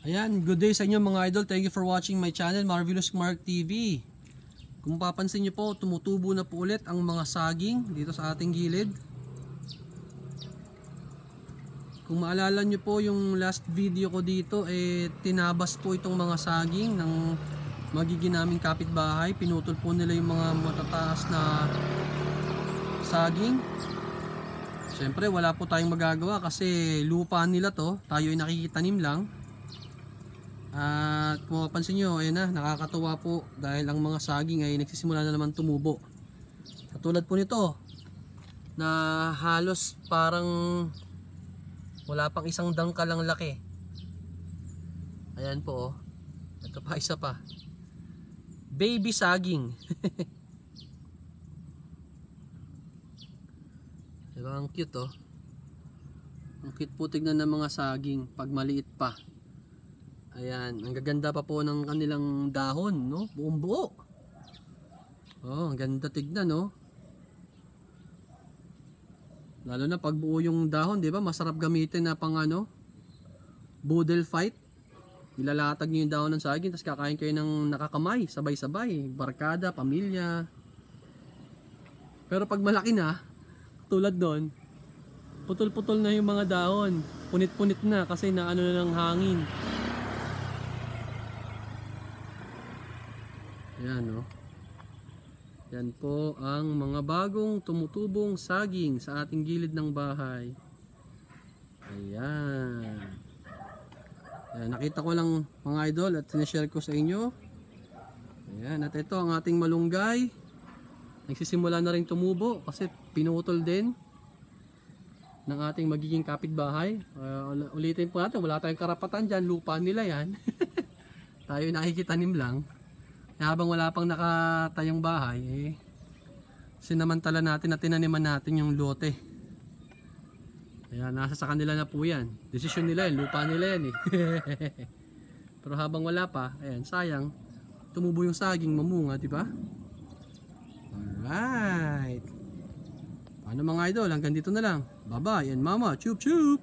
Ayan, good day sa inyo mga idol. Thank you for watching my channel, Marvelous Mark TV. Kung papansin nyo po, tumutubo na po ulit ang mga saging dito sa ating gilid. Kung maalala nyo po yung last video ko dito, tinabas po itong mga saging ng magiging naming kapitbahay. Pinutol po nila yung mga matataas na saging. Siyempre wala po tayong magagawa kasi lupa nila to, tayo ay nakikitanim lang. At kung mapansin nyo, ayun na, nakakatuwa po dahil ang mga saging ay nagsisimula na naman tumubo. Katulad po nito na halos parang wala pang isang dangkal lang laki. Ayan po, oh. Ito pa, isa pa. Baby saging. Diba, ang cute, oh. Ang cute po tignan ng mga saging pag maliit pa. Ayan, ang gaganda pa po ng kanilang dahon, no? Buong buo. Oh, ang ganda tignan, no? Lalo na pag buo yung dahon, 'di ba? Masarap gamitin na pang boodle fight. Nilalatag niyo yung dahon ng saging, tapos kakain kayo ng nakakamay, sabay-sabay, barkada, pamilya. Pero pag malaki na, tulad doon, putol-putol na yung mga dahon. Punit-punit na kasi naano na ng hangin. Ayan, no? Yan po ang mga bagong tumutubong saging sa ating gilid ng bahay. Ayan. Ayan, nakita ko lang mga idol at sinashare ko sa inyo. Ayan, at ito ang ating malunggay. Nagsisimula na rin tumubo kasi pinutol din ng ating magiging kapitbahay. Ulitin po natin, wala tayong karapatan dyan, lupa nila yan. Tayo nakikitanim lang. Habang wala pang nakatayong bahay, sinamantala natin at tinaniman natin yung lote. Ayan, nasa sa kanila na po yan. Desisyon nila yan, lupa nila yan Pero habang wala pa, ayan, sayang, tumubo yung saging, mamunga, diba? Alright. Paano mga idol, hanggang dito na lang. Bye bye and mama, chup chup!